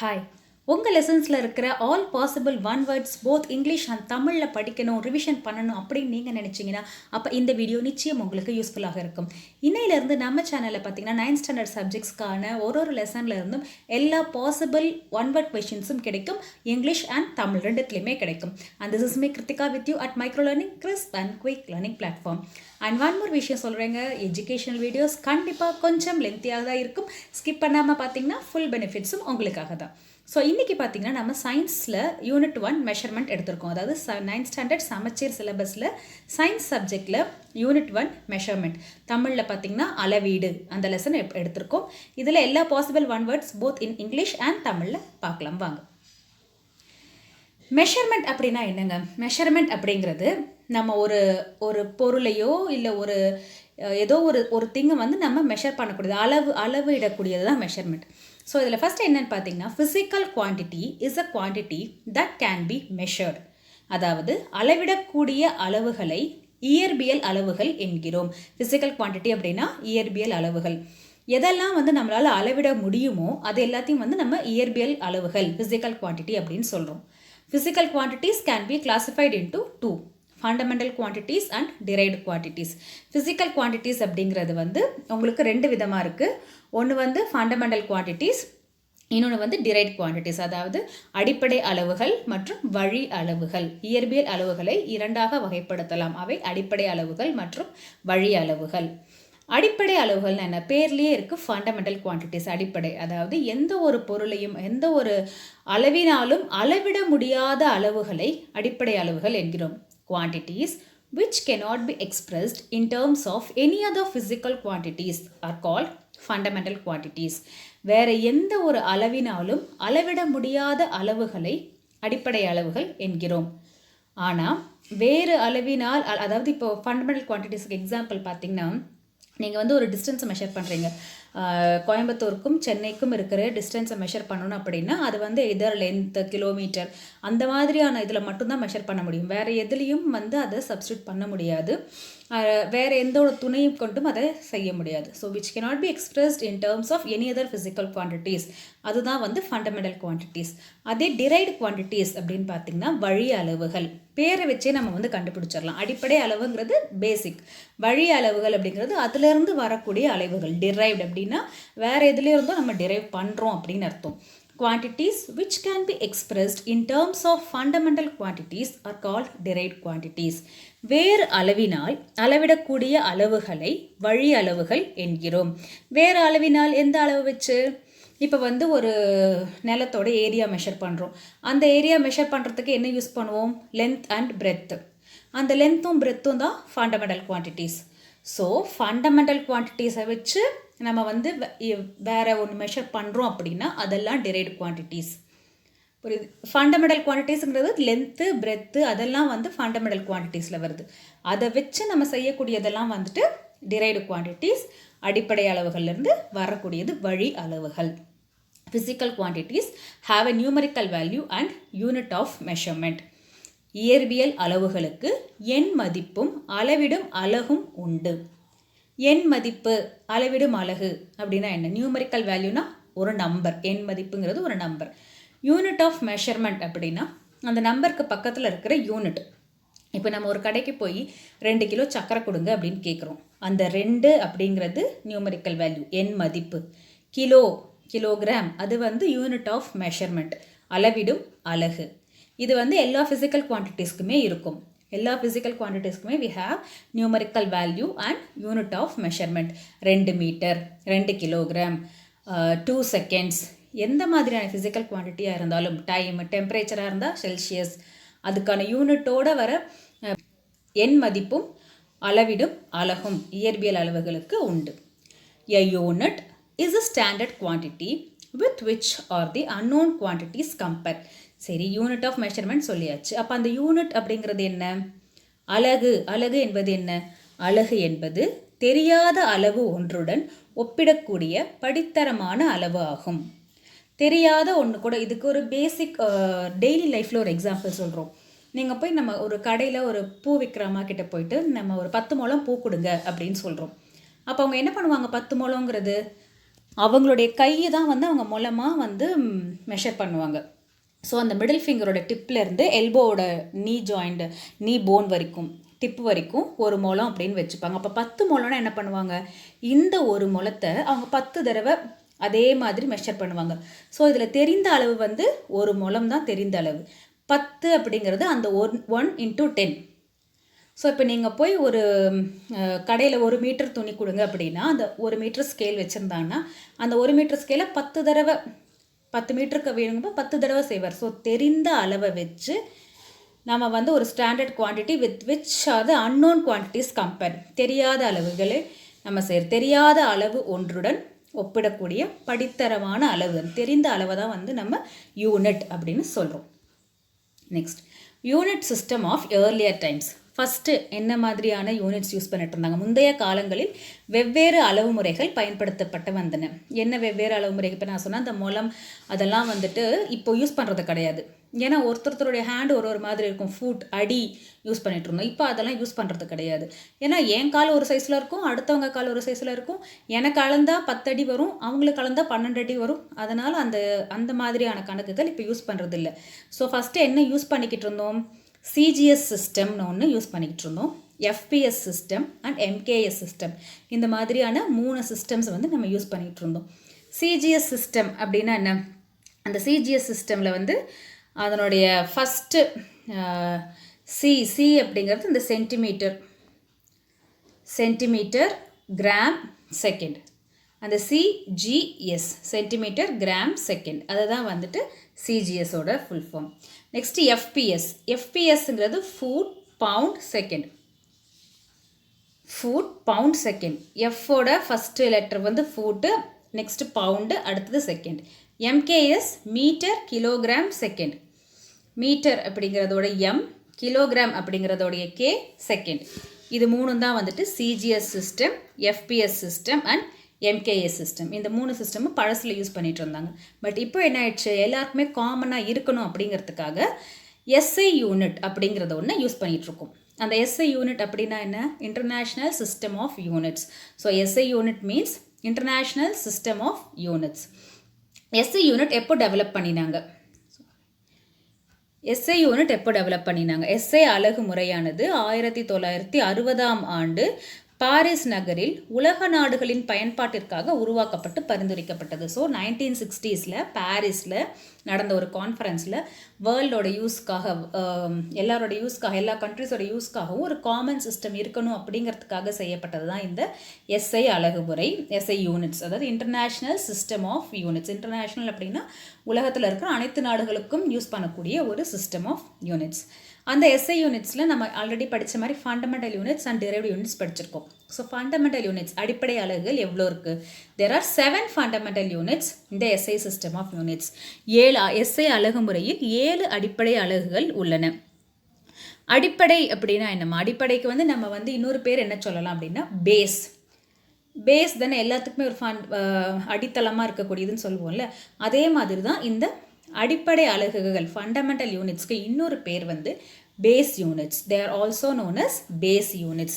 Hi உங்கள் லெசன்ஸில் இருக்கிற all possible one words both English and தமிழில் படிக்கணும் ரிவிஷன் பண்ணணும் அப்படின்னு நீங்கள் நினச்சிங்கன்னா அப்போ இந்த வீடியோ நிச்சயம் உங்களுக்கு யூஸ்ஃபுல்லாக இருக்கும். இன்னையிலேருந்து நம்ம சேனலில் பார்த்தீங்கன்னா 9th ஸ்டாண்டர்ட் சப்ஜெக்ட்ஸ்க்கான ஒரு லெசனில் இருந்தும் எல்லா பாசிபிள் ஒன் வேர்ட் கொஷின்ஸும் கிடைக்கும். இங்கிலீஷ் அண்ட் தமிழ் ரெண்டுத்துலேயுமே கிடைக்கும். And this is me Krithika with you at micro learning crisp and quick learning platform. And one more விஷயம் சொல்கிறேங்க, எஜுகேஷனல் வீடியோஸ் கண்டிப்பாக கொஞ்சம் லென்த்தியாக தான் இருக்கும். ஸ்கிப் பண்ணாமல் பார்த்தீங்கன்னா ஃபுல் பெனிஃபிட்ஸும் உங்களுக்காக தான். ஸோ இன்றைக்கி பார்த்தீங்கன்னா நம்ம சயின்ஸில் யூனிட் 1 மெஷர்மெண்ட் எடுத்திருக்கோம். அதாவது 9th ஸ்டாண்டர்ட் சமச்சீர் சிலபஸில் சயின்ஸ் சப்ஜெக்டில் யூனிட் 1 மெஷர்மெண்ட், தமிழில் பார்த்தீங்கன்னா அளவீடு, அந்த லெசன் எடுத்திருக்கோம். இதில் எல்லா possible one words both in English and தமிழில் பார்க்கலாம் வாங்க. மெஷர்மெண்ட் அப்படின்னா என்னங்க? மெஷர்மெண்ட் அப்படிங்கிறது நம்ம ஒரு பொருளையோ இல்லை ஏதோ ஒரு திங்கை வந்து நம்ம மெஷர் பண்ணக்கூடியது, அளவு இடக்கூடியது தான் மெஷர்மெண்ட். ஸோ இதில் ஃபஸ்ட் என்னன்னு பார்த்தீங்கன்னா, physical quantity is a quantity that can be measured. அதாவது அளவிடக்கூடிய அளவுகளை இயற்பியல் அளவுகள் என்கிறோம். ஃபிசிக்கல் குவான்டிட்டி அப்படின்னா இயற்பியல் அளவுகள். எதெல்லாம் வந்து நம்மளால் அளவிட முடியுமோ அது எல்லாத்தையும் வந்து நம்ம இயற்பியல் அளவுகள், ஃபிசிக்கல் குவான்டிட்டி அப்படின்னு சொல்கிறோம். Physical quantities can be classified into two: fundamental quantities and derived quantities. Physical quantities அப்படிங்கிறது வந்து உங்களுக்கு ரெண்டு விதமாக இருக்குது. ஒன்று வந்து fundamental quantities, இன்னொன்று வந்து derived quantities. அதாவது அடிப்படை அளவுகள் மற்றும் வழி அளவுகள். இயற்பியல் அளவுகளை இரண்டாக வகைப்படுத்தலாம். அவை அடிப்படை அளவுகள் மற்றும் வழி அளவுகள். அடிப்படை அளவுகள்னு என்ன? பேர்லேயே இருக்குது ஃபண்டமெண்டல் குவான்டிட்டிஸ், அடிப்படை. அதாவது எந்த ஒரு பொருளையும் எந்த ஒரு அளவினாலும் அளவிட முடியாத அளவுகளை அடிப்படை அளவுகள் என்கிறோம். Quantities which cannot be expressed in terms of any other physical quantities are called fundamental quantities. வேறு எந்த ஒரு அளவினாலும் அளவிட முடியாத அளவுகளை அடிப்படை அளவுகள் என்கிறோம். ஆனால் வேறு அளவினால், அதாவது இப்போ ஃபண்டமெண்டல் குவான்டிட்டிஸ்க்கு எக்ஸாம்பிள் பார்த்திங்கன்னா, நீங்கள் வந்து ஒரு டிஸ்டன்ஸை மெஷர் பண்ணுறீங்க. கோயம்புத்தூருக்கும் சென்னைக்கும் இருக்கிற டிஸ்டன்ஸை மெஷர் பண்ணணும் அப்படின்னா அது வந்து எதர் லென்த்து, கிலோமீட்டர், அந்த மாதிரியான இதில் மட்டும்தான் மெஷர் பண்ண முடியும். வேறு எதுலேயும் வந்து அதை சப்ஸ்டியூட் பண்ண முடியாது. வேறு எந்த ஒரு துணையும் கொண்டும் அதை செய்ய முடியாது. So which cannot be expressed in terms of any other physical quantities. அதுதான் வந்து ஃபண்டமெண்டல் குவான்டிட்டிஸ். அதே டிரைவ்டு குவான்டிட்டிஸ் அப்படின்னு பார்த்திங்கன்னா வழி அளவுகள். பேரை வச்சே நம்ம வந்து கண்டுபிடிச்சிடலாம். அடிப்படை அளவுங்கிறது பேசிக், வழி அளவுகள் அப்படிங்கிறது அதிலிருந்து வரக்கூடிய அளவுகள். டிரைவ்டு அப்படின்னா வேறு எதுலேருந்தோ நம்ம டிரைவ் பண்ணுறோம் அப்படின்னு அர்த்தம். Quantities which can be expressed in terms of fundamental quantities are called derived quantities. வேறு அளவினால் அளவிடக்கூடிய அளவுகளை வழி அளவுகள் என்கிறோம். வேறு அளவினால் எந்த அளவு வச்சு? இப்போ வந்து ஒரு நிலத்தோட ஏரியா மெஷர் பண்ணுறோம். அந்த ஏரியா மெஷர் பண்ணுறதுக்கு என்ன யூஸ் பண்ணுவோம்? Length and breadth. அந்த லென்த்தும் பிரெத்தும் தான் ஃபண்டமெண்டல் குவான்டிட்டிஸ். ஸோ ஃபண்டமெண்டல் குவான்டிட்டிஸை வச்சு நம்ம வந்து வேறு ஒன்று மெஷர் பண்ணுறோம் அப்படின்னா அதெல்லாம் டிரைவ்டு குவான்டிட்டிஸ். புரியுது? ஃபண்டமெண்டல் குவான்டிட்டிஸுங்கிறது லென்த்து, பிரெத்து, அதெல்லாம் வந்து ஃபண்டமெண்டல் குவான்டிட்டிஸில் வருது. அதை வச்சு நம்ம செய்யக்கூடியதெல்லாம் வந்துட்டு டிரைவ்டு குவான்டிட்டிஸ். அடிப்படை அளவுகள்லேருந்து வரக்கூடியது வழி அளவுகள். Physical quantities have a numerical value and unit of measurement. இயற்பியல் அளவுகளுக்கு எண் மதிப்பும் அளவிடும் அலகும் உண்டு. எண் மதிப்பு, அளவிடும் அலகு அப்படின்னா என்ன? நியூமரிக்கல் வேல்யூனா ஒரு நம்பர், எண் மதிப்புங்கிறது ஒரு நம்பர். யூனிட் ஆஃப் மெஷர்மெண்ட் அப்படின்னா அந்த நம்பருக்கு பக்கத்தில் இருக்கிற யூனிட். இப்போ நம்ம ஒரு கடைக்கு போய் 2 கிலோ சக்கரை கொடுங்க அப்படின்னு கேட்குறோம். அந்த 2 அப்படிங்கிறது நியூமரிக்கல் வேல்யூ, எண் மதிப்பு. கிலோகிராம் அது வந்து யூனிட் ஆஃப் மெஷர்மெண்ட், அளவிடும் அலகு. இது வந்து எல்லா ஃபிசிக்கல் குவான்டிட்டிஸ்க்குமே இருக்கும். எல்லா ஃபிசிக்கல் குவான்டிட்டிஸ்க்குமே we have numerical value and unit of measurement. 2 metre, 2 kilogram, 2 seconds, எந்த மாதிரியான ஃபிசிக்கல் குவான்டிட்டியாக இருந்தாலும், டைம், டெம்பரேச்சராக இருந்தால் செல்சியஸ், அதுக்கான யூனிட்டோட வர எண் மதிப்பும் அளவிடும் அலகும் இயற்பியல் அளவுகளுக்கு உண்டு. A unit is a standard quantity with which are the unknown quantities compared. சரி, யூனிட் ஆஃப் மெஷர்மெண்ட் சொல்லியாச்சு. அப்போ அந்த யூனிட் அப்படிங்கிறது என்ன? அலகு என்பது என்ன? அலகு என்பது தெரியாத அளவு ஒன்றுடன் ஒப்பிடக்கூடிய படித்தரமான அளவு ஆகும். தெரியாத ஒன்று கூட, இதுக்கு ஒரு பேசிக் டெய்லி லைஃப்பில் ஒரு எக்ஸாம்பிள் சொல்கிறோம். நீங்கள் போய் நம்ம ஒரு கடையில் ஒரு பூ விற்கிற அம்மா கிட்ட போயிட்டு நம்ம ஒரு 10 முழம் பூ கொடுங்க அப்படின்னு சொல்கிறோம். அப்போ அவங்க என்ன பண்ணுவாங்க? 10 முழங்கிறது அவங்களுடைய கையை தான் வந்து அவங்க மூலமாக வந்து மெஷர் பண்ணுவாங்க. ஸோ அந்த மிடில் ஃபிங்கரோட டிப்லேருந்து எல்போவோட நீ ஜாயிண்ட் நீ போன் வரைக்கும் டிப்பு வரைக்கும் 1 முழம் அப்படின்னு வச்சுப்பாங்க. அப்போ 10 முழம்னா என்ன பண்ணுவாங்க, இந்த 1 முழத்தை அவங்க 10 தடவை அதே மாதிரி மெஷர் பண்ணுவாங்க. ஸோ இதில் தெரிந்த அளவு வந்து 1 முழம் தான் தெரிந்த அளவு. 10 அப்படிங்கிறது அந்த 1 × 10. ஸோ இப்போ நீங்கள் போய் ஒரு கடையில் 1 மீட்டர் துணி கொடுங்க அப்படின்னா அந்த 1 மீட்டர் ஸ்கேல் வச்சுருந்தாங்கன்னா அந்த 1 மீட்டர் ஸ்கேலை 10 தடவை 10 மீட்டருக்கு வேணுங்க 10 தடவை செய்வார். ஸோ தெரிந்த அளவை வச்சு நம்ம வந்து ஒரு ஸ்டாண்டர்ட் குவான்டிட்டி வித் விச் அது அன்னோன் குவான்டிட்டிஸ் கம்பேர், தெரியாத அளவுகளை நம்ம தெரியாத அளவு ஒன்றுடன் ஒப்பிடக்கூடிய படித்தரமான அளவு, தெரிந்த அளவை தான் வந்து நம்ம யூனிட் அப்படின்னு சொல்கிறோம். Next, unit system of earlier times. First என்ன மாதிரியான யூனிட்ஸ் யூஸ் பண்ணிட்டு இருந்தாங்க? முந்தைய காலங்களில் வெவ்வேறு அளவு முறைகள் பயன்படுத்தப்பட்டு வந்தன. என்ன வெவ்வேறு அளவு முறைகள்? இப்போ நான் சொன்னால் அந்த முலம் அதெல்லாம் வந்துட்டு இப்போ யூஸ் பண்ணுறது கிடையாது. ஏன்னா ஒருத்தருடைய ஹேண்டு ஒரு மாதிரி இருக்கும். ஃபுட் அடி யூஸ் பண்ணிட்டு இருந்தோம். இப்போ அதெல்லாம் யூஸ் பண்ணுறது கிடையாது. ஏன்னா என் கால் ஒரு சைஸில் இருக்கும், அடுத்தவங்க கால் ஒரு சைஸில் இருக்கும். எனக்கு அளந்தா 10 அடி வரும், அவங்களுக்கு அளந்தா 12 அடி வரும். அதனால் அந்த மாதிரியான கணக்குகள் இப்போ யூஸ் பண்ணுறது இல்லை. ஸோ ஃபஸ்ட்டு என்ன யூஸ் பண்ணிக்கிட்டு இருந்தோம்? சிஜிஎஸ் சிஸ்டம்னு ஒன்று யூஸ் பண்ணிக்கிட்டு இருந்தோம். FPS system and MKS system, இந்த மாதிரியான 3 சிஸ்டம்ஸ் வந்து நம்ம யூஸ் பண்ணிகிட்டு இருந்தோம். சிஜிஎஸ் சிஸ்டம் அப்படின்னா என்ன? அந்த சிஜிஎஸ் சிஸ்டமில் வந்து அதனுடைய ஃபஸ்ட்டு சி அப்படிங்கிறது இந்த சென்டிமீட்டர் கிராம் செகண்ட். அந்த சிஜிஎஸ் சென்டிமீட்டர் கிராம் செகண்ட், அதை தான் வந்துட்டு சிஜிஎஸோட ஃபுல் ஃபார்ம். நெக்ஸ்ட்டு எஃபிஎஸ்ங்கிறது ஃபுட் பவுண்ட் செகண்ட். எஃபோட ஃபஸ்ட்டு லெட்டர் வந்து ஃபுட்டு, நெக்ஸ்ட்டு பவுண்டு, அடுத்தது second. MKS metre kilogram second. Metre அப்படிங்கிறதோட எம், கிலோகிராம் அப்படிங்கிறதோடைய கே, செகண்ட். இது 3 தான் வந்துட்டு CGS system, FPS system and MKS system. இந்த 3 சிஸ்டமும் பழசில் யூஸ் பண்ணிகிட்டு இருந்தாங்க. பட் இப்போ என்ன ஆயிடுச்சு, எல்லாருக்குமே காமனாக இருக்கணும் அப்படிங்கிறதுக்காக எஸ்ஐ யூனிட் அப்படிங்கிறத ஒன்று யூஸ் பண்ணிகிட்ருக்கோம். அந்த எஸ்ஐ யூனிட் அப்படின்னா என்ன? International system of units. So SI unit means international system of units. SI unit எப்போ டெவலப் பண்ணினாங்க? எஸ்ஐ அலகு முறையானது 1960ஆம் ஆண்டு பாரிஸ் நகரில் உலக நாடுகளின் பயன்பாட்டிற்காக உருவாக்கப்பட்டு பரிந்துரைக்கப்பட்டது. ஸோ 1960s பாரிஸில் நடந்த ஒரு கான்ஃபரன்ஸில் வேர்ல்டோட யூஸ்க்காக, எல்லாரோட யூஸ்க்காக, எல்லா கண்ட்ரிஸோட யூஸ்க்காகவும் ஒரு காமன் சிஸ்டம் இருக்கணும் அப்படிங்கிறதுக்காக செய்யப்பட்டது தான் இந்த எஸ்ஐ அலகுமுறை, எஸ்ஐ யூனிட்ஸ். அதாவது international system of units. International அப்படின்னா உலகத்தில் இருக்கிற அனைத்து நாடுகளுக்கும் யூஸ் பண்ணக்கூடிய ஒரு சிஸ்டம் ஆஃப் யூனிட்ஸ். அந்த எஸ்ஐ யூனிட்ஸில் நம்ம ஆல்ரெடி படித்த மாதிரி fundamental units and derived units படிச்சிருக்கோம். ஸோ ஃபண்டமெண்டல் யூனிட்ஸ் அடிப்படை அலகுகள் எவ்வளோ இருக்குது? தேர் ஆர் 7 ஃபண்டமெண்டல் யூனிட்ஸ் இந்த SI system of units. SI அலகு முறையில் 7 அடிப்படை அலகுகள் உள்ளன. அடிப்படை அப்படின்னா என்னம்மா? அடிப்படைக்கு வந்து நம்ம வந்து இன்னொரு பேர் என்ன சொல்லலாம் அப்படின்னா பேஸ் தானே எல்லாத்துக்குமே ஒரு அடித்தளமாக இருக்கக்கூடியதுன்னு சொல்லுவோம்ல. அதே மாதிரி தான் இந்த அடிப்படை அலகுகள் ஃபண்டமெண்டல் யூனிட்ஸ்க்கு இன்னொரு பேர் வந்து base units. They are also known as base units.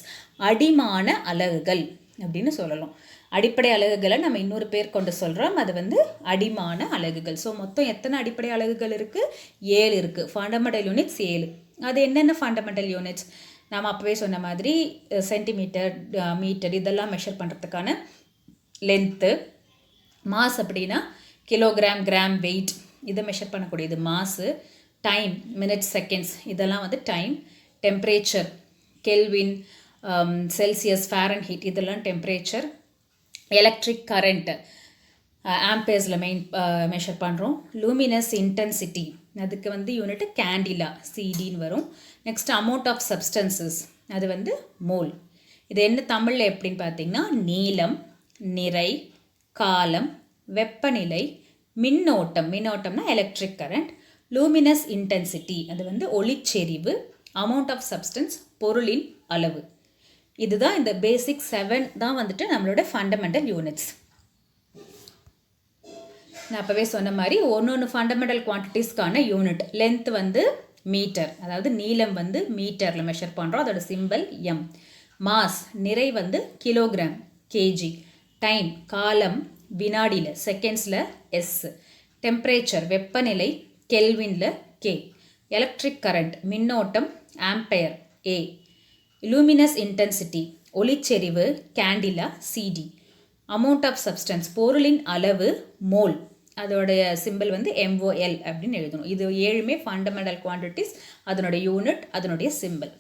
அடிமான அலகுகள் அப்படின்னு சொல்லலாம். அடிப்படை அலகுகளை நம்ம இன்னொரு பேர் கொண்டு சொல்கிறோம், அது வந்து அடிமான அலகுகள். ஸோ மொத்தம் எத்தனை அடிப்படை அலகுகள் இருக்குது? 7 இருக்குது. Fundamental units 7. அது என்னென்ன ஃபண்டமெண்டல் யூனிட்ஸ்? நாம் அப்போவே சொன்ன மாதிரி சென்டிமீட்டர், மீட்டர் இதெல்லாம் மெஷர் பண்ணுறதுக்கான லென்த்து. மாஸ் அப்படின்னா கிலோகிராம், கிராம், வெயிட் இதை மெஷர் பண்ணக்கூடியது மாசு. டைம், மினிட்ஸ், செகண்ட்ஸ் இதெல்லாம் வந்து time. Temperature, kelvin, Celsius, Fahrenheit இதெல்லாம் டெம்பரேச்சர். எலக்ட்ரிக் கரண்ட் ஆம்பேர்ஸில் மெஷர் பண்ணுறோம். லூமினஸ் இன்டென்சிட்டி அதுக்கு வந்து யூனிட்டு கேண்டிலா, சிடின்னு வரும். நெக்ஸ்ட் அமௌண்ட் ஆஃப் சப்ஸ்டன்சஸ் அது வந்து மோல். இது என்ன தமிழில் எப்படின்னு பார்த்தீங்கன்னா நீளம், நிறை, காலம், வெப்பநிலை, மின்னோட்டம்னா எலக்ட்ரிக் கரண்ட், லூமினஸ் இன்டென்சிட்டி அது வந்து ஒளிச்செறிவு, அமௌண்ட் ஆஃப் சப்ஸ்டன்ஸ் பொருளின் அளவு. இதுதான் இந்த பேசிக் 7 தான் வந்துட்டு நம்மளோட ஃபண்டமெண்டல் யூனிட்ஸ். நான் அப்போவே சொன்ன மாதிரி ஒன்று ஃபண்டமெண்டல் குவான்டிட்டிஸ்க்கான யூனிட். லென்த் வந்து மீட்டர், அதாவது நீளம் வந்து மீட்டரில் மெஷர் பண்ணுறோம், அதோட சிம்பிள் எம். மாஸ், நிறை வந்து கிலோகிராம், கேஜி. டைம், காலம் வினாடியில் செகண்ட்ஸில் எஸ், டெம்பரேச்சர் வெப்பநிலை கெல்வினில் கே, எலக்ட்ரிக் கரண்ட் மின்னோட்டம் ஆம்பயர் ஏ, லூமினஸ் இன்டென்சிட்டி ஒளிச்செறிவு candela CD, amount of substance பொருளின் அளவு மோல், அதோடைய சிம்பிள் வந்து MOL அப்படின்னு எழுதணும். இது 7மே ஃபண்டமெண்டல் குவான்டிட்டிஸ், அதனுடைய யூனிட், அதனுடைய simple.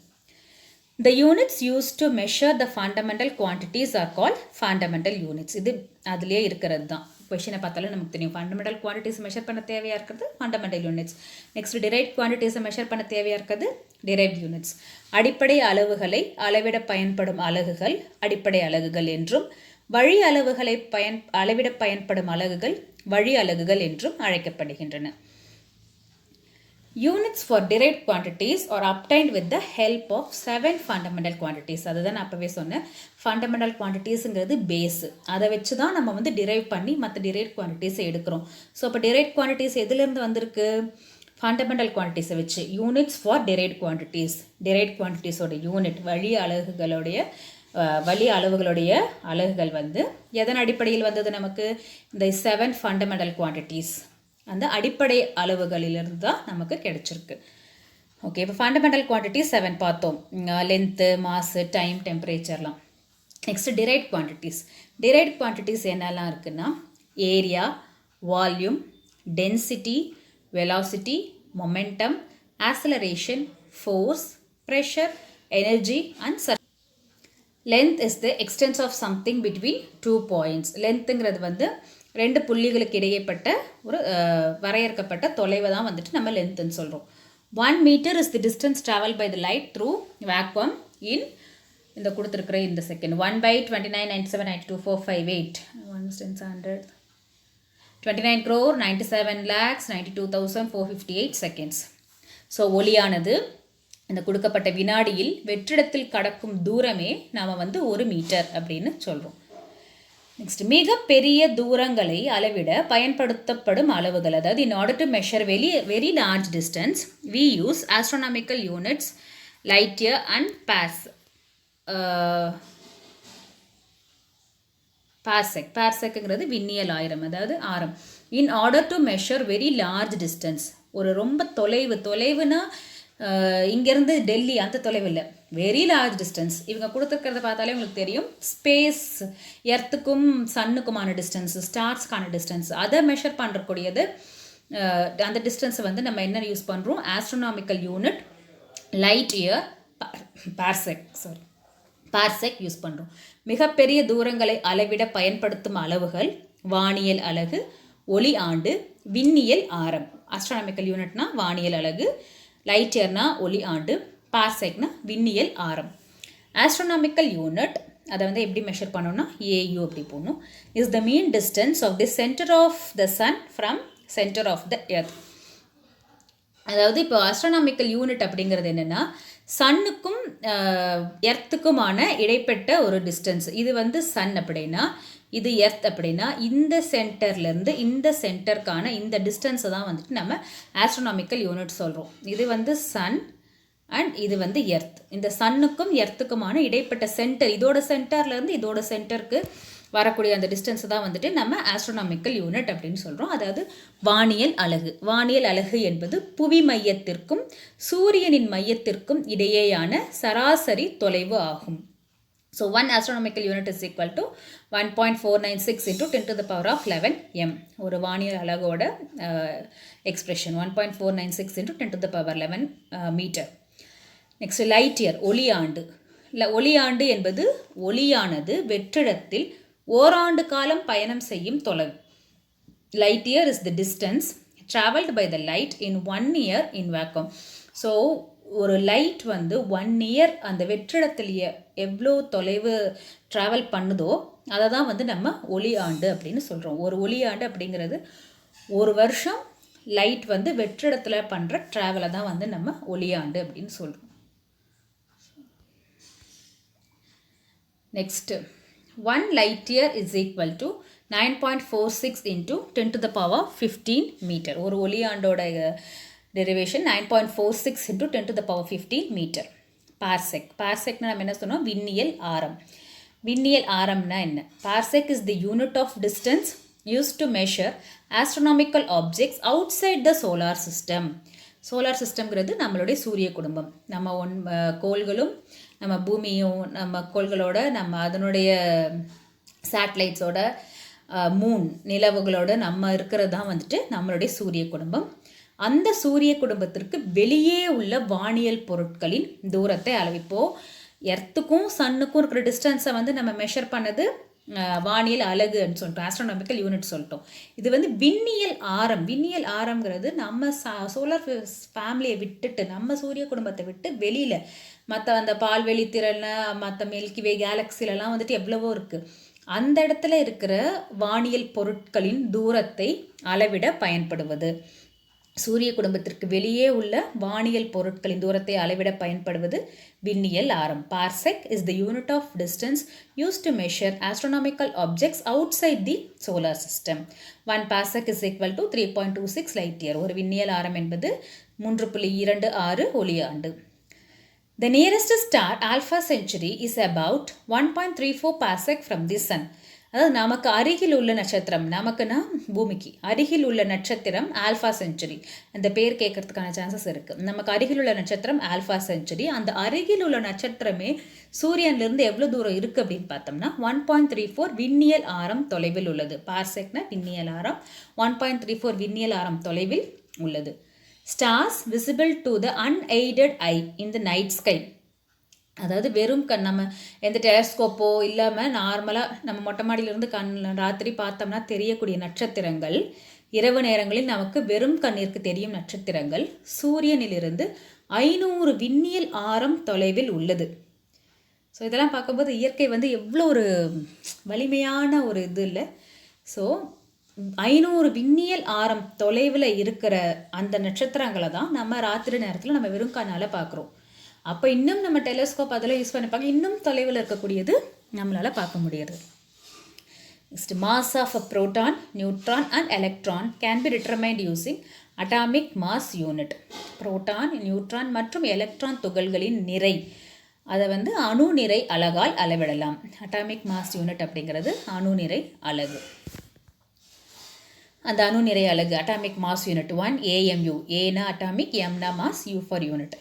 The units used to measure the fundamental quantities are called fundamental units. இது அதுலேயே இருக்கிறது தான். கொஷினை பார்த்தாலும் நமக்கு தெரியும். ஃபண்டமெண்டல் குவான்டிட்டிஸ் மெஷர் பண்ண தேவையாக இருக்கிறது ஃபண்டமெண்டல் யூனிட்ஸ். நெக்ஸ்ட் டிரைவ்ட் குவான்டிட்டிஸை மெஷர் பண்ண தேவையாக இருக்கிறது டிரைவ்ட் யூனிட்ஸ். அடிப்படை அளவுகளை அளவிட பயன்படும் அலகுகள் அடிப்படை அலகுகள் என்றும், வழி அளவுகளை அளவிட பயன்படும் அலகுகள் வழி அலகுகள் என்றும் அழைக்கப்படுகின்றன. Units for derived quantities are obtained with the help of 7 fundamental quantities. அதுதான் நான் அப்பவே சொன்னேன். ஃபண்டமெண்டல் குவான்டிட்டிஸ்ங்கிறது பேஸ். அதை வச்சு தான் நம்ம வந்து டிரைவ் பண்ணி மற்ற டிரைவ்ட் குவான்டிட்டிஸை எடுக்கிறோம். ஸோ அப்போ டிரைவ்ட் குவான்டிட்டிஸ் எதுலேருந்து வந்திருக்கு? ஃபண்டமெண்டல் குவான்டிட்டிஸை வச்சு. Units for derived quantities, derived குவான்டிட்டிஸோட யூனிட் வழி அளவுகளுடைய அலகுகள் வந்து எதன் அடிப்படையில் வந்தது நமக்கு? இந்த 7 ஃபண்டமெண்டல் குவான்டிட்டிஸ் அந்த அடிப்படை அளவுகளிலிருந்து தான் நமக்கு கிடைச்சிருக்கு. ஓகே, இப்போ ஃபண்டமெண்டல் குவான்டிட்டி 7 பார்த்தோம். லென்த்து, மாஸு, டைம், டெம்பரேச்சர்லாம். Next derived quantities. Derived quantities என்னெல்லாம் இருக்குன்னா area, volume, density, velocity, momentum, acceleration, force, pressure, energy and length is the extents of something between 2 points. லென்த்துங்கிறது வந்து 2 புள்ளிகளுக்கு இடையேப்பட்ட ஒரு வரையறுக்கப்பட்ட தொலைவை தான் வந்துட்டு நம்ம லென்த்துன்னு சொல்கிறோம். 1 metre is the distance travel by the light through vacuum in இந்த கொடுத்துருக்குற இந்த செகண்ட் 1/299792,458 1/10 29 crore 97,92,458 செகண்ட்ஸ். ஸோ ஒளியானது இந்த கொடுக்கப்பட்ட வினாடியில் வெற்றிடத்தில் கடக்கும் தூரமே நாம் வந்து 1 மீட்டர் அப்படின்னு சொல்கிறோம். நெக்ஸ்ட் மிக பெரிய தூரங்களை அளவிட பயன்படுத்தப்படும் அளவுகள், அதாவது in order to measure very large distance we use astronomical units light year and parsecங்கிறது விண்ணியல் ஆயிரம், அதாவது ஆரம். in order to measure very large distance, ஒரு ரொம்ப தொலைவுனா இங்கேருந்து டெல்லி அந்த தொலைவு இல்லை, வெரி லார்ஜ் டிஸ்டன்ஸ். இவங்க கொடுத்துருக்கிறத பார்த்தாலே உங்களுக்கு தெரியும். ஸ்பேஸ், எர்த்துக்கும் சன்னுக்குமான டிஸ்டன்ஸ், ஸ்டார்ஸ்க்கான டிஸ்டன்ஸ், அதை மெஷர் பண்ணுறக்கூடியது. அந்த டிஸ்டன்ஸை வந்து நம்ம என்ன யூஸ் பண்ணுறோம்? Astronomical unit light year parsec use பண்ணுறோம். மிகப்பெரிய தூரங்களை அளவிட பயன்படுத்தும் அளவுகள் வானியல் அலகு, ஒளி ஆண்டு, விண்ணியல் ஆரம். ஆஸ்ட்ரோனாமிக்கல் யூனிட்னா வானியல் அலகு, லைட் இயர்னா ஒளி ஆண்டு, பார்செக்னா விண்ணியல் ஆரம். ஆஸ்ட்ரோனாமிக்கல் யூனிட் அதை வந்து எப்படி மெஷர் பண்ணோம்னா AU அப்படி போடணும். Is the mean distance of the centre of the sun from centre of the earth. அதாவது இப்போ ஆஸ்ட்ரோனாமிக்கல் யூனிட் அப்படிங்கிறது என்னென்னா சன்னுக்கும் எர்த்துக்குமான இடைப்பட்ட ஒரு டிஸ்டன்ஸ். இது வந்து சன் அப்படின்னா, இது எர்த் அப்படின்னா, இந்த சென்டர்லேருந்து இந்த சென்டருக்கான இந்த டிஸ்டன்ஸை தான் வந்துட்டு நம்ம ஆஸ்ட்ரோனாமிக்கல் யூனிட் சொல்கிறோம். இது வந்து சன் அண்ட் இது வந்து எர்த். இந்த சன்னுக்கும் எர்த்துக்குமான இடைப்பட்ட சென்டர், இதோட சென்டர்லேருந்து இதோட சென்டருக்கு வரக்கூடிய அந்த டிஸ்டன்ஸை தான் வந்துட்டு நம்ம ஆஸ்ட்ரோனாமிக்கல் யூனிட் அப்படின்னு சொல்கிறோம். அதாவது வானியல் அலகு. வானியல் அலகு என்பது புவி மையத்திற்கும் சூரியனின் மையத்திற்கும் இடையேயான சராசரி தொலைவு ஆகும். So 1 astronomical unit is equal to 1.496 into 10 to the power of 11 m. ஒரு வானியல் அலகோட expression 1.496 into 10 to the power 11 metre. Next light year, ஒளியாண்டு. ஒளியாண்டு என்பது ஒளியானது வெற்றிடத்தில் ஓராண்டு காலம் பயணம் செய்யும் தொலைவு. Light year is the distance travelled by the light in 1 year in vacuum. So ஒரு லைட் வந்து 1 year அந்த வெற்றிடத்தில் எவ்வளோ தொலைவு ட்ராவல் பண்ணுதோ அதை தான் வந்து நம்ம ஒளி ஆண்டு அப்படின்னு சொல்கிறோம். ஒரு ஒளி ஆண்டு அப்படிங்கிறது ஒரு வருஷம் லைட் வந்து வெற்றிடத்தில் பண்ணுற ட்ராவலை தான் வந்து நம்ம ஒளியாண்டு அப்படின்னு சொல்கிறோம். Next 1 light year is equal to 9.46 into 10 to the power 15 metre. ஒரு ஒளியாண்டோட derivation 9.46 into 10 to the power 15 metre. பார்செக்னா நம்ம என்ன சொன்னோம்? விண்ணியல் ஆரம். விண்ணியல் ஆரம்னா என்ன? Parsec is the unit of distance used to measure astronomical objects outside the solar system. Solar சிஸ்டம்ங்கிறது நம்மளுடைய சூரிய குடும்பம். நம்ம கோள்களும் நம்ம பூமியும் நம்ம கோள்களோட நம்ம அதனுடைய சேட்டலைட்ஸோட மூன் நிலவுகளோட நம்ம இருக்கிறது தான் வந்துட்டு நம்மளுடைய சூரிய குடும்பம். அந்த சூரிய குடும்பத்திற்கு வெளியே உள்ள வானியல் பொருட்களின் தூரத்தை அளவிப்போம். எர்த்துக்கும் சன்னுக்கும் இருக்கிற டிஸ்டன்ஸை வந்து நம்ம மெஷர் பண்ணது வானியல் அலகுன்னு சொல்லிட்டோம், ஆஸ்ட்ரோனாமிக்கல் யூனிட் சொல்லிட்டோம். இது வந்து விண்ணியல் ஆரம். விண்ணியல் ஆரம்ங்கிறது நம்ம சோலார் ஃபேமிலியை விட்டுட்டு நம்ம சூரிய குடும்பத்தை விட்டு வெளியில் மற்ற அந்த பால்வெளி திறன் மற்ற மில்கிவே கேலக்சிலெலாம் வந்துட்டு எவ்வளவோ இருக்குது. அந்த இடத்துல இருக்கிற வானியல் பொருட்களின் தூரத்தை அளவிட பயன்படுவது. சூரிய குடும்பத்திற்கு வெளியே உள்ள வானியல் பொருட்களின் தூரத்தை அளவிட பயன்படுவது விண்ணியல் ஆரம். Parsec is the unit of distance used to measure astronomical objects outside the solar system. 1 parsec is equal to 3.26 light year. ஒரு விண்ணியல் ஆரம் என்பது 3.26 ஒளியாண்டு. The nearest star Alpha Centauri is about 1.34 parsec from the sun. அதாவது நமக்கு அருகில் உள்ள நட்சத்திரம், நமக்குன்னா பூமிக்கு அருகில் உள்ள நட்சத்திரம் ஆல்ஃபா செஞ்சுரி. அந்த பேர் கேட்கறதுக்கான சான்சஸ் இருக்குது. நமக்கு அருகில் உள்ள நட்சத்திரம் ஆல்ஃபா செஞ்சுரி. அந்த அருகில் உள்ள நட்சத்திரமே சூரியன்லேருந்து எவ்வளோ தூரம் இருக்குது அப்படின்னு பார்த்தோம்னா 1.34 விண்ணியல் ஆரம் தொலைவில் உள்ளது. பார்செக்னா விண்ணியல் ஆரம், 1.34 விண்ணியல் ஆரம் தொலைவில் உள்ளது. Stars visible to the unaided I in the night sky. அதாவது வெறும் கண், நம்ம எந்த டெலஸ்கோப்போ இல்லாமல் நார்மலாக நம்ம மொட்டை மாடியிலிருந்து ராத்திரி பார்த்தோம்னா தெரியக்கூடிய நட்சத்திரங்கள், இரவு நேரங்களில் நமக்கு வெறும் கண்ணிற்கு தெரியும் நட்சத்திரங்கள் சூரியனிலிருந்து 500 விண்ணியல் ஆரம் தொலைவில் உள்ளது. ஸோ இதெல்லாம் பார்க்கும்போது இயற்கை வந்து எவ்வளோ ஒரு வலிமையான ஒரு இது இல்லை. ஸோ 500 விண்ணியல் ஆரம் தொலைவில் இருக்கிற அந்த நட்சத்திரங்களை தான் நம்ம ராத்திரி நேரத்தில் நம்ம வெறும் கண்ணால் பார்க்குறோம். அப்போ இன்னும் நம்ம டெலஸ்கோப் அதெல்லாம் யூஸ் பண்ணி பார்க்க இன்னும் தொலைவில் இருக்கக்கூடியது நம்மளால் பார்க்க முடியாது. Next, mass of a proton, neutron and electron can be determined using atomic mass unit. Proton, neutron மற்றும் எலக்ட்ரான் துகள்களின் நிறை அதை வந்து அணு நிறை அலகால் அளவிடலாம். அட்டாமிக் மாஸ் யூனிட் அப்படிங்கிறது அணு நிறை அலகு. அந்த அணு நிறை அலகு அட்டாமிக் மாஸ் யூனிட் 1 AMU. ஏனா அட்டாமிக், எம்னா mass, U for unit.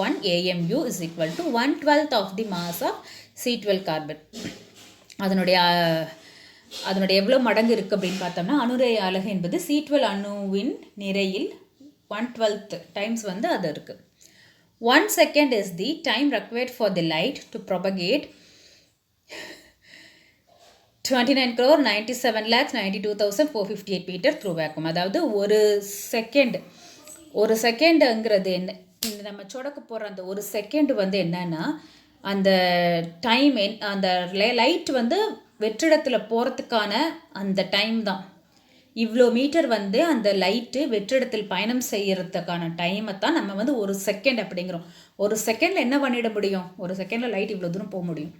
1 AMU is equal to 1/12 of the mass of C12 carbon. அதனுடைய எவ்வளோ மடங்கு இருக்குது அப்படின்னு பார்த்தோம்னா அணுநிறை அலகு என்பது C12 அணுவின் நிறையில் 1/12 டைம்ஸ் வந்து அது இருக்குது. 1 second is the time required for the light to propagate 29,97,92,458 metre through vacuum. அதாவது ஒரு செகண்டுங்கிறது என்ன, இந்த நம்ம சொடக்கு போடுற அந்த ஒரு செகண்ட் வந்து என்னன்னா அந்த டைம், அந்த லைட் வந்து வெற்றிடத்தில் போகிறதுக்கான அந்த டைம் தான். இவ்வளோ மீட்டர் வந்து அந்த லைட்டு வெற்றிடத்தில் பயணம் செய்யறதுக்கான டைமை தான் நம்ம வந்து ஒரு செகண்ட் அப்படிங்கிறோம். ஒரு செகண்டில் என்ன பண்ணிட முடியும்? ஒரு செகண்டில் லைட் இவ்வளோ தூரம் போக முடியும்.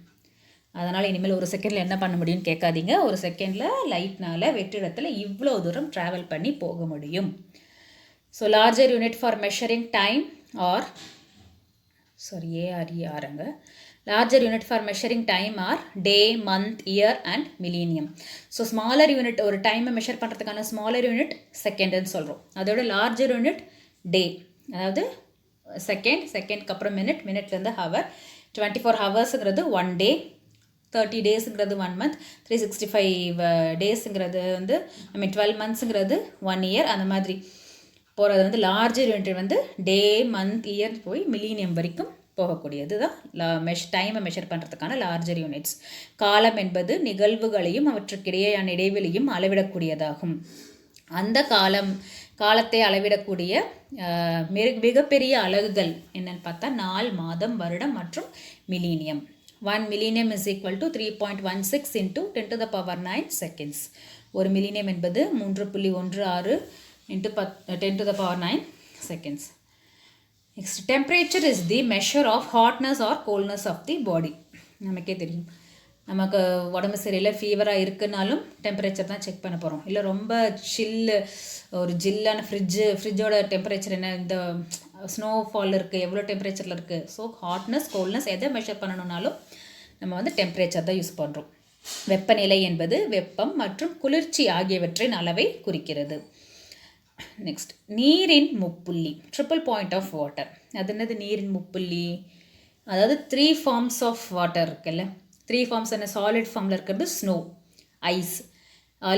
அதனால் இனிமேல் ஒரு செகண்டில் என்ன பண்ண முடியும்னு கேட்காதீங்க. ஒரு செகண்டில் லைட்னால் வெற்றிடத்தில் இவ்வளோ தூரம் ட்ராவல் பண்ணி போக முடியும். So larger unit for measuring time are ARERங்க. Larger unit for measuring time are day, month, year and millennium. So smaller unit, ஒரு டைமை மெஷர் பண்ணுறதுக்கான ஸ்மாலர் யூனிட் செகண்டுன்னு சொல்கிறோம். அதோட லார்ஜர் யூனிட் டே, அதாவது செகண்ட்க்கு அப்புறம் மினிட்லேருந்து ஹவர். 24 ஹவர்ஸுங்கிறது 1 டே, 30 டேஸுங்கிறது 1 மந்த், 365 டேஸுங்கிறது வந்து 12 மந்த்ஸுங்கிறது 1 இயர். அந்த மாதிரி போகிறது வந்து லார்ஜர் யூனிட் வந்து டே, மந்த், இயர் போய் மில்லினியம் வரைக்கும் போகக்கூடியது தான் டைமை மெஷர் பண்ணுறதுக்கான லார்ஜர் யூனிட்ஸ். காலம் என்பது நிகழ்வுகளையும் அவற்றுக்கிடையேயான இடைவெளியும் அளவிடக்கூடியதாகும். அந்த காலத்தை அளவிடக்கூடிய மிகப்பெரிய அலகுகள் என்னன்னு பார்த்தா நாள், மாதம், வருடம் மற்றும் millennium. 1 millennium is equal to 3.16 into 10 to the power 9 seconds. ஒரு மில்லினியம் என்பது 3.16 into 10 to the power 9 seconds. Next, temperature is the measure of hotness or coldness of the body. நமக்கே தெரியும், நமக்கு உடம்பு சரியில்லை, ஃபீவராக இருக்குனாலும் டெம்பரேச்சர் தான் செக் பண்ண போகிறோம். இல்லை ரொம்ப ஒரு ஜில்லான ஃப்ரிட்ஜோட டெம்பரேச்சர் என்ன, இந்த ஸ்னோஃபால் இருக்குது, எவ்வளோ டெம்பரேச்சரில் இருக்குது. ஸோ ஹாட்னஸ், கோல்ட்னஸ் எதை மெஷர் பண்ணணுன்னாலும் நம்ம வந்து டெம்பரேச்சர் தான் யூஸ் பண்ணுறோம். வெப்பநிலை என்பது வெப்பம் மற்றும் குளிர்ச்சி ஆகியவற்றின் அளவை குறிக்கிறது. நெக்ஸ்ட், நீரின் முப்புள்ளி, ட்ரிபிள் பாயிண்ட் ஆஃப் வாட்டர். அது என்னது நீரின் முப்புள்ளி? அதாவது 3 ஃபார்ம்ஸ் ஆஃப் வாட்டர் இருக்குல்ல, 3 ஃபார்ம்ஸ் என்ன? சாலிட் ஃபார்மில் இருக்கிறது ஸ்னோ, ஐஸ்.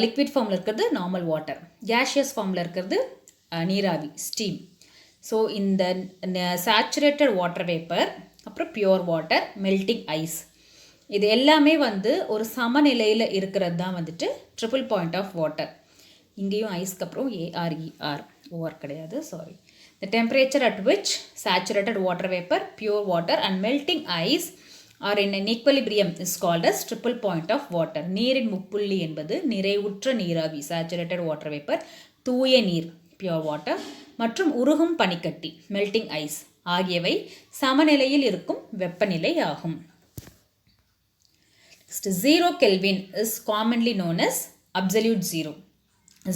லிக்விட் ஃபார்மில் இருக்கிறது நார்மல் வாட்டர். கேஷியஸ் ஃபார்மில் இருக்கிறது நீராவி, ஸ்டீம். ஸோ இந்த சேச்சுரேட்டட் வாட்டர் வேப்பர், அப்புறம் பியூர் வாட்டர், மெல்டிங் ஐஸ், இது எல்லாமே வந்து ஒரு சமநிலையில் இருக்கிறது தான் வந்துட்டு ட்ரிபிள் பாயிண்ட் ஆஃப் வாட்டர். இங்கேயும் ஐஸ்க்கு அப்புறம் ARER, ஓவர் கிடையாது, sorry. The temperature at which saturated water vapor, pure water and melting ice are in an equilibrium is called as triple point of water. நீரின் முப்புள்ளி என்பது நிறைவுற்ற நீராவி, saturated water vapor, தூய நீர், pure water, மற்றும் உருகும் பனிக்கட்டி, melting ice ஆகியவை சமநிலையில் இருக்கும் வெப்பநிலை ஆகும். Next, 0 Kelvin is commonly known as absolute zero.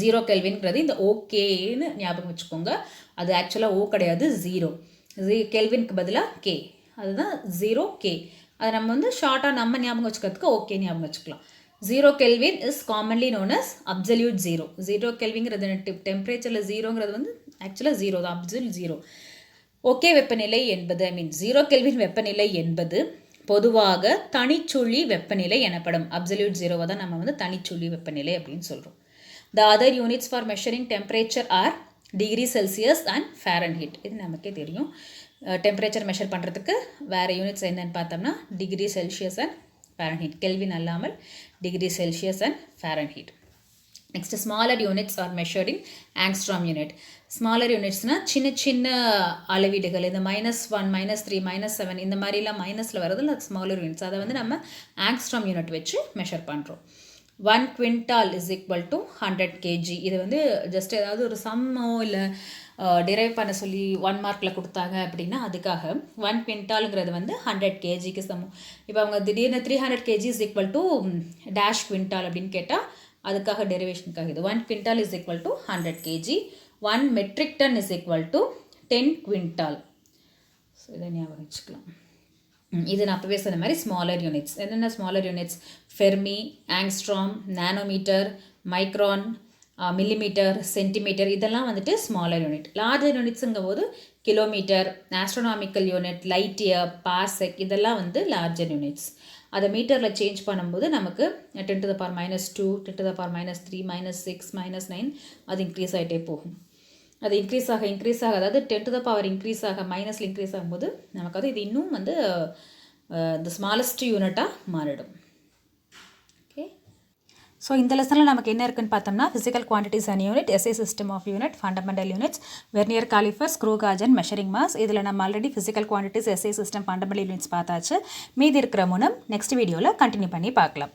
0 கெல்வின்ங்கிறது இந்த ஓகேன்னு ஞாபகம் வச்சுக்கோங்க. அது ஆக்சுவலாக ஓ கிடையாது, 0. கெல்வினுக்கு பதிலாக கே, அதுதான் 0K. அதை நம்ம வந்து ஷார்ட்டாக நம்ம ஞாபகம் வச்சுக்கிறதுக்கு ஓகே ஞாபகம் வச்சுக்கலாம். 0 kelvin is commonly known as absolute 0. 0 கெல்விங்கிறது டெம்பரேச்சரில் 0ங்கிறது வந்து ஆக்சுவலாக 0 தான், அப்சல்யூட் 0. ஓகே வெப்பநிலை என்பது, 0 கெல்வின் வெப்பநிலை என்பது பொதுவாக தனிச்சுழி வெப்பநிலை எனப்படும். அப்சல்யூட் 0வை தான் நம்ம வந்து தனிச்சுழி வெப்பநிலை அப்படின்னு சொல்கிறோம். The other units for measuring temperature are degree Celsius and Fahrenheit. இது நமக்கே தெரியும். டெம்பரேச்சர் மெஷர் பண்ணுறதுக்கு வேறு யூனிட்ஸ் என்னென்னு பார்த்தோம்னா degree Celsius and Fahrenheit. Kelvin அல்லாமல் degree Celsius and Fahrenheit. Next, smaller units are measured in angstrom unit. Smaller யூனிட்ஸ்னால் சின்ன சின்ன அளவீடுகள், இந்த -1, -3, -7 இந்த மாதிரிலாம் மைனஸில் வரதில் அது ஸ்மாலர் யூனிட்ஸ். அதை வந்து நம்ம ஆங்ஸ்ட்ராம் யூனிட் வச்சு மெஷர் பண்ணுறோம். 1 quintal is equal to 100 kg. இது வந்து ஜஸ்ட் ஏதாவது ஒரு சம்மோ இல்லை டிரைவ் பண்ண சொல்லி 1 மார்க்கில் கொடுத்தாங்க அப்படின்னா அதுக்காக 1 quintalங்கிறது வந்து 100 kgக்கு சமம். இப்போ அவங்க திடீர்னு 300 kg is equal to dash quintal அப்படின்னு கேட்டால் அதுக்காக டெரிவேஷனுக்காக இது 1 quintal is equal to 100 kg. 1 metric ton is equal to 10 quintal. So இதை ஞாபகம் வச்சுக்கலாம். இது நான் அப்போவே சொன்ன மாதிரி ஸ்மாலர் யூனிட்ஸ். என்னென்ன smaller units? Fermi, angstrom, nanometre, micron, millimetre, centimetre, இதெல்லாம் வந்துட்டு ஸ்மாலர் யூனிட். லார்ஜர் யூனிட்ஸுங்கும் போது kilometre, astronomical unit, light year, parsec, இதெல்லாம் வந்து லார்ஜர் யூனிட்ஸ். அதை மீட்டரில் சேஞ்ச் பண்ணும்போது நமக்கு 10 to the power -2, 10 to the power -3, -6, -9 அது இன்க்ரீஸ் ஆகிட்டே போகும். அது இன்க்ரீஸ் ஆக அதாவது 10 to the power இன்க்ரீஸ் ஆக மைனஸில் இன்க்ரீஸ் ஆகும்போது நமக்கு அது இது இன்னும் வந்து இந்த ஸ்மாலஸ்ட் யூனிட்டாக மாறிடும். ஓகே, ஸோ இந்த லெசனில் நமக்கு என்ன இருக்குன்னு பார்த்தோம்னா physical quantities and unit, SI system of unit, fundamental units, vernier calliper, screw gauge and measuring mass. இதில் நம்ம already physical quantities, SI system, fundamental units பார்த்தாச்சு. மீதி இருக்கிற மூலம் நெக்ஸ்ட் வீடியோவில் கண்டினியூ பண்ணி பார்க்கலாம்.